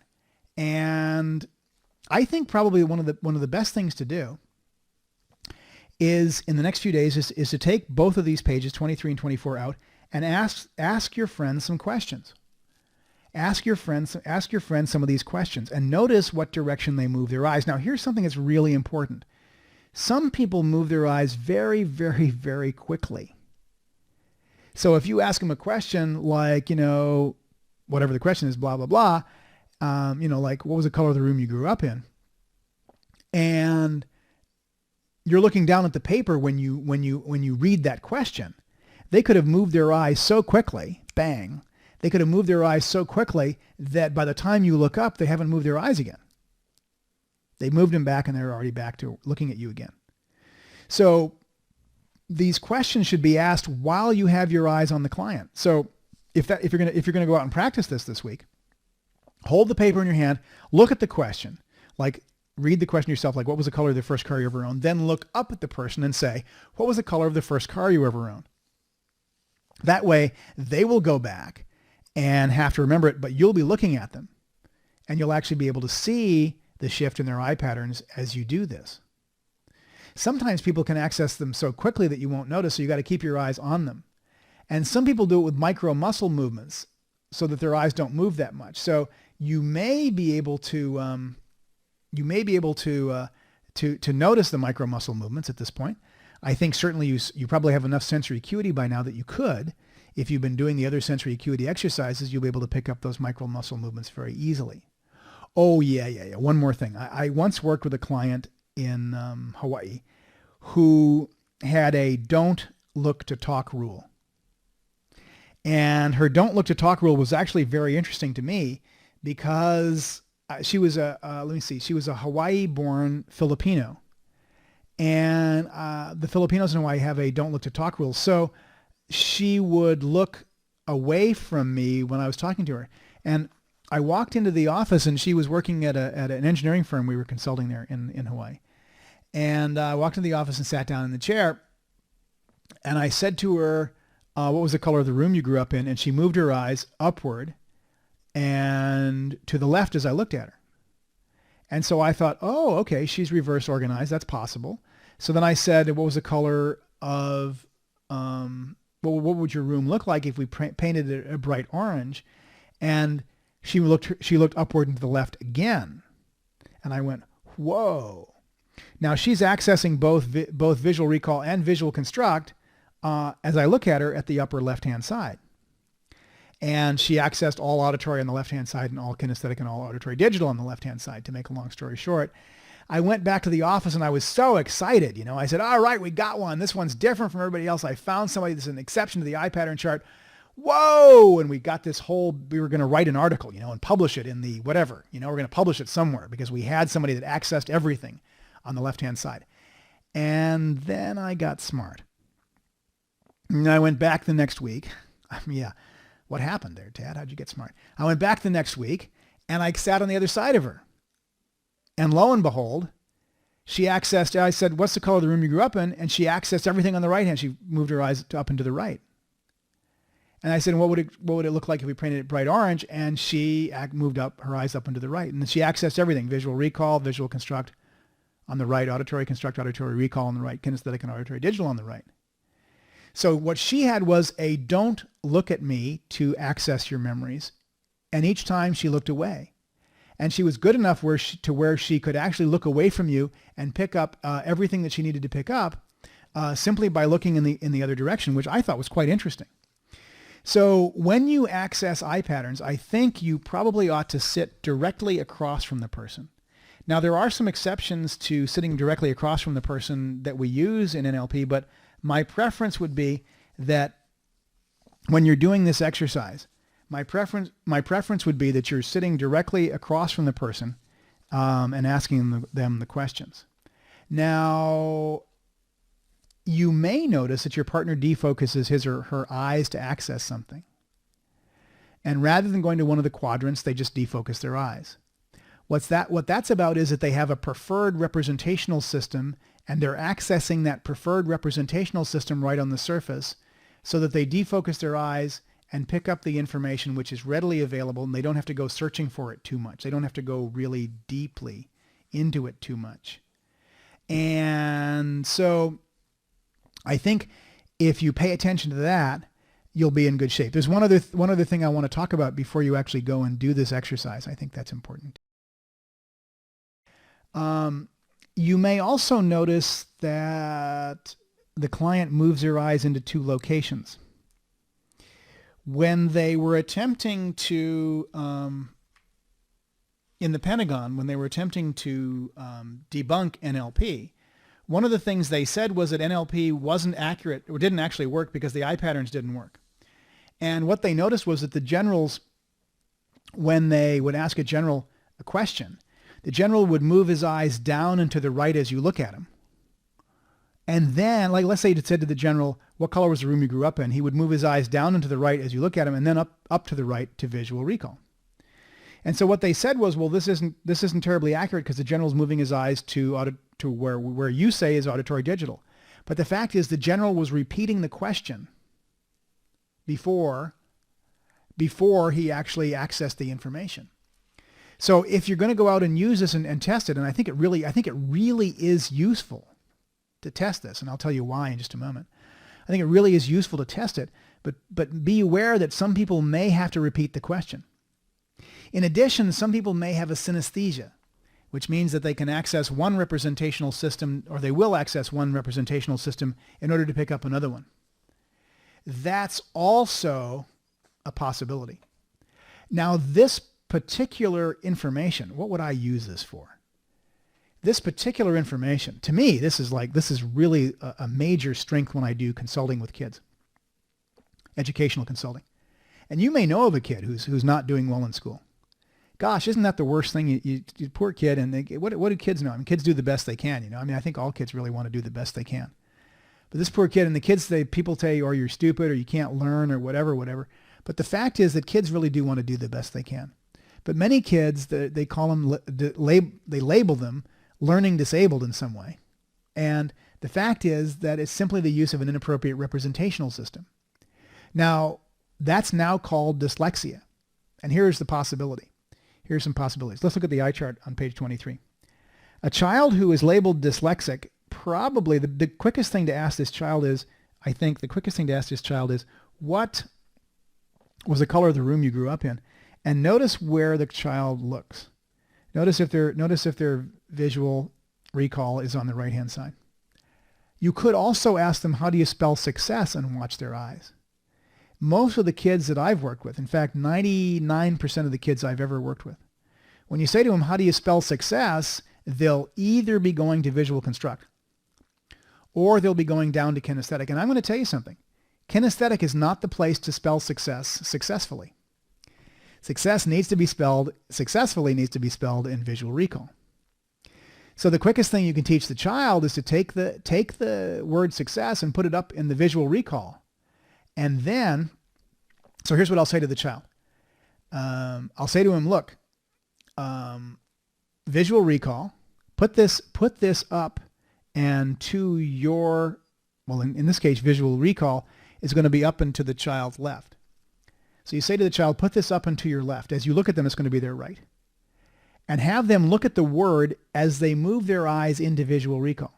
And I think probably one of the best things to do is in the next few days is to take both of these pages, 23 and 24, out and ask your friends some questions. Ask your friends some of these questions and notice what direction they move their eyes. Now, here's something that's really important. Some people move their eyes very, very, very quickly. So if you ask them a question like, whatever the question is, blah, blah, blah, like what was the color of the room you grew up in? And you're looking down at the paper when you read that question. They could have moved their eyes so quickly, bang. They could have moved their eyes so quickly that by the time you look up, they haven't moved their eyes again. They moved them back and they're already back to looking at you again. So these questions should be asked while you have your eyes on the client. So if you're gonna go out and practice this week, hold the paper in your hand, look at the question, like read the question yourself, like what was the color of the first car you ever owned? Then look up at the person and say, what was the color of the first car you ever owned? That way they will go back and have to remember it, but you'll be looking at them and you'll actually be able to see the shift in their eye patterns as you do this. Sometimes people can access them so quickly that you won't notice, so you got to keep your eyes on them. And some people do it with micro muscle movements so that their eyes don't move that much. So you may be able to notice the micro muscle movements at this point. I think certainly you probably have enough sensory acuity by now that you could. If you've been doing the other sensory acuity exercises, you'll be able to pick up those micro muscle movements very easily. Oh, yeah. One more thing. I once worked with a client in Hawaii who had a don't look to talk rule. And her don't look to talk rule was actually very interesting to me because she was a Hawaii-born Filipino. And the Filipinos in Hawaii have a don't look to talk rule. So she would look away from me when I was talking to her. And I walked into the office and she was working at an engineering firm. We were consulting there in Hawaii. And I walked into the office and sat down in the chair. And I said to her, what was the color of the room you grew up in? And she moved her eyes upward and to the left as I looked at her. And so I thought, oh, okay, she's reverse organized. That's possible. So then I said, what was the color of, what would your room look like if we painted it a bright orange? And she looked upward and to the left again. And I went, whoa. Now she's accessing both visual recall and visual construct as I look at her at the upper left-hand side. And she accessed all auditory on the left-hand side and all kinesthetic and all auditory digital on the left-hand side, to make a long story short. I went back to the office and I was so excited. I said, all right, we got one. This one's different from everybody else. I found somebody that's an exception to the eye pattern chart. Whoa. And we got we were going to write an article, and publish it in the whatever, we're going to publish it somewhere because we had somebody that accessed everything on the left-hand side. And then I got smart. And I went back the next week. Yeah. What happened there, Tad? How'd you get smart? I went back the next week and I sat on the other side of her. And lo and behold, she accessed, I said, what's the color of the room you grew up in? And she accessed everything on the right hand. She moved her eyes up and to the right. And I said, what would it look like if we painted it bright orange? And she moved up her eyes up and to the right. And she accessed everything, visual recall, visual construct on the right, auditory construct, auditory recall on the right, kinesthetic and auditory digital on the right. So what she had was a don't look at me to access your memories. And each time she looked away. And she was good enough where she could actually look away from you and pick up everything that she needed to pick up simply by looking in the other direction, which I thought was quite interesting. So when you access eye patterns, I think you probably ought to sit directly across from the person. Now, there are some exceptions to sitting directly across from the person that we use in NLP, but my preference would be that when you're doing this exercise, my preference would be that you're sitting directly across from the person and asking them the questions. Now, you may notice that your partner defocuses his or her eyes to access something. And rather than going to one of the quadrants, they just defocus their eyes. What that's about is that they have a preferred representational system and they're accessing that preferred representational system right on the surface so that they defocus their eyes and pick up the information which is readily available, and they don't have to go searching for it too much. They don't have to go really deeply into it too much. And so I think if you pay attention to that, you'll be in good shape. There's one other thing I want to talk about before you actually go and do this exercise. I think that's important. You may also notice that the client moves their eyes into two locations. When they were attempting to, in the Pentagon, when they were attempting to debunk NLP, one of the things they said was that NLP wasn't accurate or didn't actually work because the eye patterns didn't work. And what they noticed was that the generals, when they would ask a general a question, the general would move his eyes down and to the right as you look at him. And then, like, let's say it said to the general, what color was the room you grew up in? He would move his eyes down and to the right as you look at him, and then up to the right to visual recall. And so what they said was, well, this isn't terribly accurate because the general's moving his eyes to where you say is auditory digital. But the fact is the general was repeating the question before he actually accessed the information. So if you're going to go out and use this and test it, and I think it really is useful to test this, and I'll tell you why in just a moment. I think it really is useful to test it, but be aware that some people may have to repeat the question. In addition, some people may have a synesthesia, which means that they can access one representational system, or they will access one representational system in order to pick up another one. That's also a possibility. Now, this particular information, what would I use this for? This particular information, to me, this is really a major strength when I do consulting with kids, educational consulting. And you may know of a kid who's not doing well in school. Gosh, isn't that the worst thing? You poor kid, and what do kids know? I mean, kids do the best they can, you know. I mean, I think all kids really want to do the best they can. But this poor kid, and the kids, people tell you, or you're stupid, or you can't learn, or whatever. But the fact is that kids really do want to do the best they can. But many kids, they call them, they label them learning disabled in some way. And the fact is that it's simply the use of an inappropriate representational system. Now, that's now called dyslexia. And here's the possibility. Here's some possibilities. Let's look at the eye chart on page 23. A child who is labeled dyslexic, probably the quickest thing to ask this child is, what was the color of the room you grew up in? And notice where the child looks. Notice if their visual recall is on the right-hand side. You could also ask them, how do you spell success, and watch their eyes. Most of the kids that I've worked with, in fact, 99% of the kids I've ever worked with, when you say to them, how do you spell success, they'll either be going to visual construct or they'll be going down to kinesthetic. And I'm going to tell you something. Kinesthetic is not the place to spell success successfully. Successfully needs to be spelled in visual recall. So the quickest thing you can teach the child is to take the word success and put it up in the visual recall. And then, so here's what I'll say to the child. I'll say to him, look, visual recall, put this up, and to your, well, in this case, visual recall is going to be up and to the child's left. So you say to the child, put this up and to your left. As you look at them, it's going to be their right. And have them look at the word as they move their eyes into visual recall.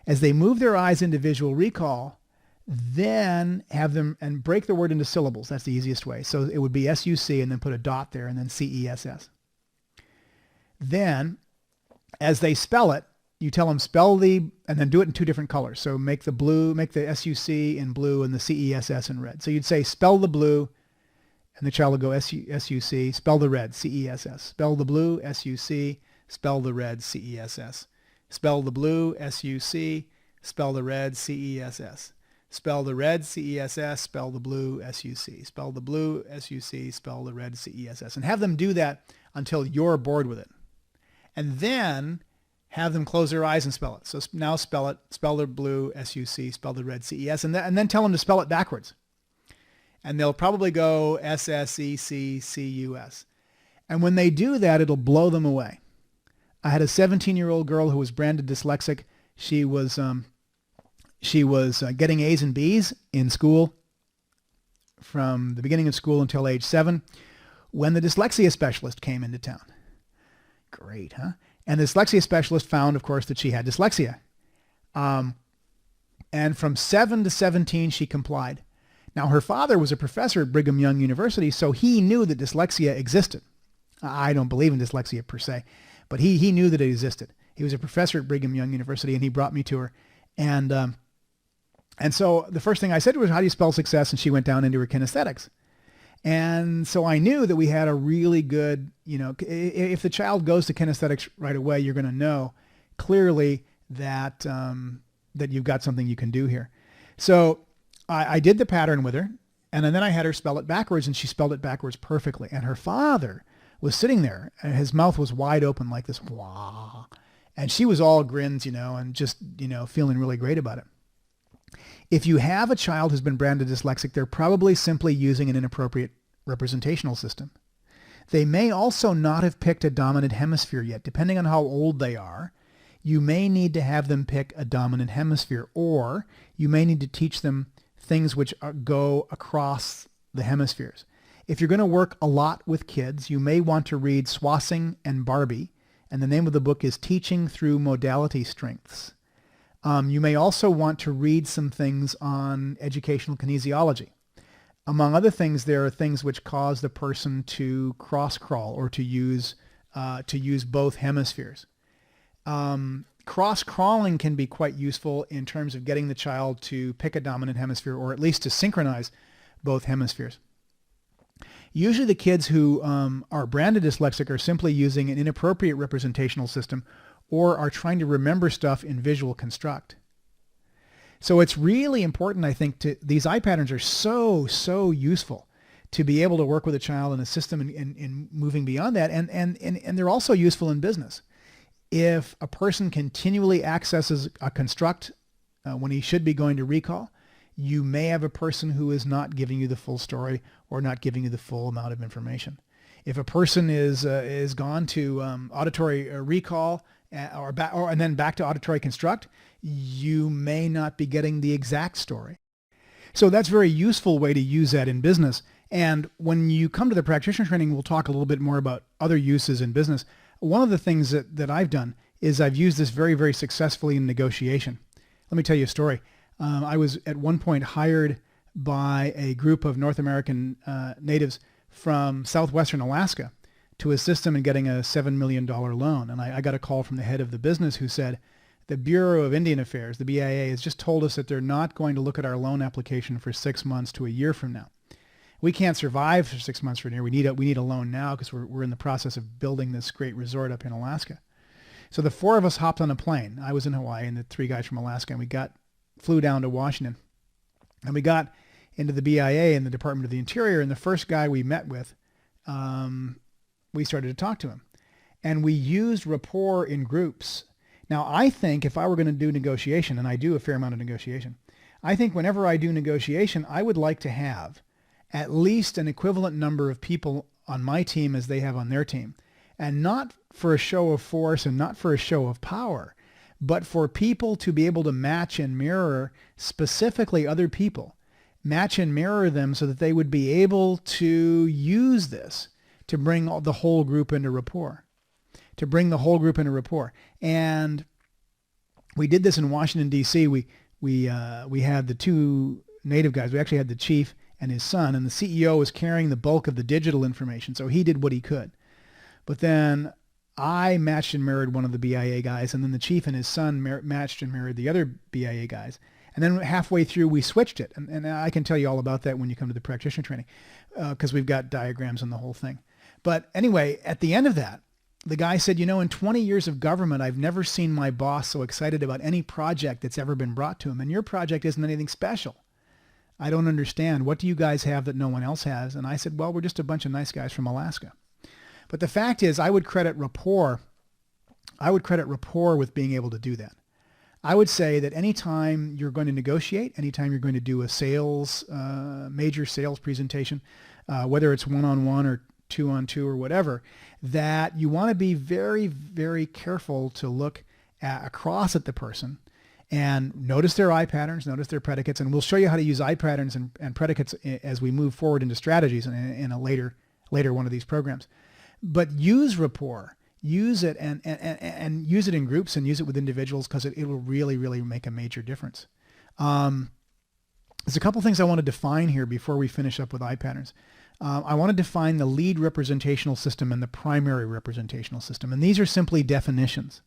As they move their eyes into visual recall, then have them, and break the word into syllables. That's the easiest way. So it would be S-U-C and then put a dot there and then C-E-S-S. Then, as they spell it, you tell them and then do it in two different colors. So make the S-U-C in blue and the C-E-S-S in red. So you'd say, spell the blue, and the child will go S-U-C, spell the red, C-E-S-S. Spell the blue, S-U-C, spell the red, C-E-S-S. Spell the blue, S-U-C, spell the red, C-E-S-S. Spell the red, C-E-S-S, spell the blue, S-U-C. Spell the blue, S-U-C, spell the red, C-E-S-S. And have them do that until you're bored with it. And then have them close their eyes and spell it. So now spell it, spell the blue, S-U-C, spell the red, C-E-S, and then tell them to spell it backwards. And they'll probably go S-S-E-C-C-U-S. And when they do that, it'll blow them away. I had a 17-year-old girl who was branded dyslexic. She was getting A's and B's in school from the beginning of school until age 7 when the dyslexia specialist came into town. Great, huh? And the dyslexia specialist found, of course, that she had dyslexia. And from 7 to 17, she complied. Now, her father was a professor at Brigham Young University, so he knew that dyslexia existed. I don't believe in dyslexia per se, but he knew that it existed. He was a professor at Brigham Young University, and he brought me to her. And And so the first thing I said was, how do you spell success? And she went down into her kinesthetics. And so I knew that we had a really good, if the child goes to kinesthetics right away, you're going to know clearly that that you've got something you can do here. So I did the pattern with her, and then I had her spell it backwards, and she spelled it backwards perfectly. And her father was sitting there, and his mouth was wide open like this, wah. And she was all grins, and just, feeling really great about it. If you have a child who's been branded dyslexic, they're probably simply using an inappropriate representational system. They may also not have picked a dominant hemisphere yet. Depending on how old they are, you may need to have them pick a dominant hemisphere, or you may need to teach them things which go across the hemispheres. If you're going to work a lot with kids, you may want to read Swassing and Barbie, and the name of the book is Teaching Through Modality Strengths. You may also want to read some things on educational kinesiology. Among other things, there are things which cause the person to cross-crawl or to use both hemispheres. Cross-crawling can be quite useful in terms of getting the child to pick a dominant hemisphere, or at least to synchronize both hemispheres. Usually the kids who are branded dyslexic are simply using an inappropriate representational system, or are trying to remember stuff in visual construct. So it's really important, I think, these eye patterns are so useful to be able to work with a child and assist them in moving beyond that. And they're also useful in business. If a person continually accesses a construct when he should be going to recall, you may have a person who is not giving you the full story or not giving you the full amount of information. If a person is gone to auditory recall and then back to auditory construct, you may not be getting the exact story. So that's a very useful way to use that in business. And when you come to the practitioner training, we'll talk a little bit more about other uses in business. One of the things that I've done is I've used this very, very successfully in negotiation. Let me tell you a story. I was at one point hired by a group of North American natives from southwestern Alaska to assist them in getting a $7 million loan. And I got a call from the head of the business who said, the Bureau of Indian Affairs, the BIA, has just told us that they're not going to look at our loan application for 6 months to a year from now. We can't survive for 6 months from here. We need a loan now because we're in the process of building this great resort up in Alaska. So the four of us hopped on a plane. I was in Hawaii and the three guys from Alaska, and we flew down to Washington. And we got into the BIA and the Department of the Interior, and the first guy we met with, we started to talk to him. And we used rapport in groups. Now, I think if I were going to do negotiation, and I do a fair amount of negotiation, I think whenever I do negotiation, I would like to have at least an equivalent number of people on my team as they have on their team. And not for a show of force and not for a show of power, but for people to be able to match and mirror specifically other people, match and mirror them so that they would be able to use this to bring the whole group into rapport, And we did this in Washington, D.C. We had the two native guys. We actually had the chief and his son, and the CEO was carrying the bulk of the digital information, so he did what he could. But then I matched and mirrored one of the BIA guys, and then the chief and his son matched and mirrored the other BIA guys. And then halfway through, we switched it. And I can tell you all about that when you come to the practitioner training, because we've got diagrams and the whole thing. But anyway, at the end of that, the guy said, in 20 years of government, I've never seen my boss so excited about any project that's ever been brought to him. And your project isn't anything special. I don't understand. What do you guys have that no one else has? And I said, well, we're just a bunch of nice guys from Alaska. But the fact is, I would credit rapport with being able to do that. I would say that anytime you're going to negotiate, anytime you're going to do a major sales presentation, whether it's one-on-one or two-on-two or whatever, that you want to be very, very careful to look across at the person and notice their eye patterns, notice their predicates, and we'll show you how to use eye patterns and predicates as we move forward into strategies in a later one of these programs. But use rapport, use it and use it in groups and use it with individuals, because it will really, really make a major difference. There's a couple things I want to define here before we finish up with eye patterns. I want to define the lead representational system and the primary representational system, and these are simply definitions.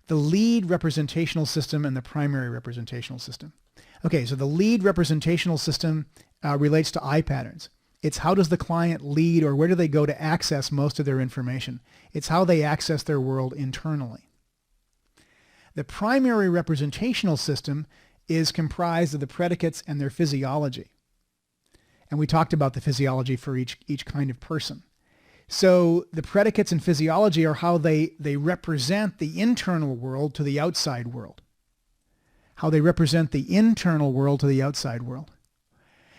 the lead representational system and the primary representational system. Okay, so the lead representational system relates to eye patterns. It's how does the client lead, or where do they go to access most of their information? It's how they access their world internally. The primary representational system is comprised of the predicates and their physiology. And we talked about the physiology for each kind of person. So the predicates and physiology are how they represent the internal world to the outside world. How they represent the internal world to the outside world.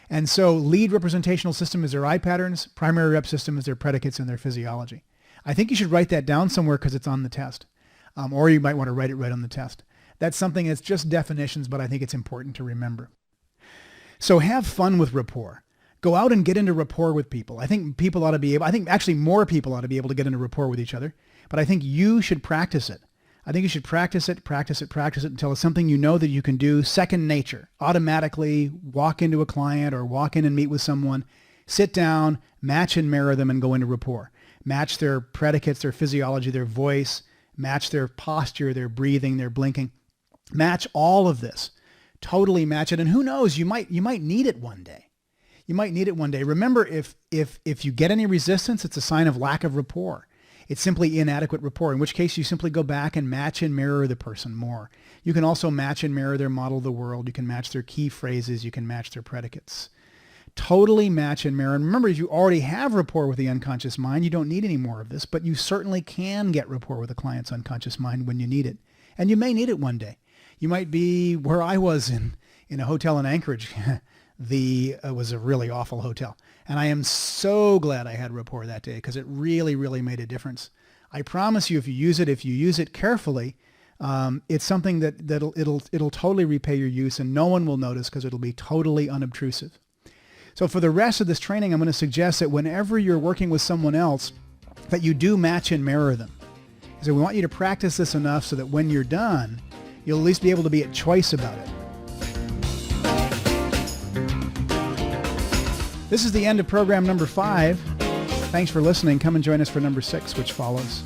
And so lead representational system is their eye patterns, primary rep system is their predicates and their physiology. I think you should write that down somewhere because it's on the test. Or you might want to write it right on the test. That's something that's just definitions, but I think it's important to remember. So have fun with rapport. Go out and get into rapport with people. I think people ought to be able, I think actually more people ought to be able to get into rapport with each other, but I think you should practice it. I think you should practice it until it's something you know that you can do second nature. Automatically walk into a client or walk in and meet with someone, sit down, match and mirror them and go into rapport. Match their predicates, their physiology, their voice, match their posture, their breathing, their blinking. Match all of this. Totally match it. And who knows, you might need it one day. You might need it one day. Remember, if you get any resistance, it's a sign of lack of rapport. It's simply inadequate rapport, in which case you simply go back and match and mirror the person more. You can also match and mirror their model of the world. You can match their key phrases. You can match their predicates. Totally match and mirror. And remember, if you already have rapport with the unconscious mind, you don't need any more of this, but you certainly can get rapport with a client's unconscious mind when you need it. And you may need it one day. You might be where I was in a hotel in Anchorage. It was a really awful hotel. And I am so glad I had rapport that day because it really, really made a difference. I promise you, if you use it carefully, it's something it'll totally repay your use and no one will notice because it'll be totally unobtrusive. So for the rest of this training, I'm going to suggest that whenever you're working with someone else, that you do match and mirror them. So we want you to practice this enough so that when you're done, you'll at least be able to be at choice about it. This is the end of program number 5. Thanks for listening. Come and join us for number 6, which follows.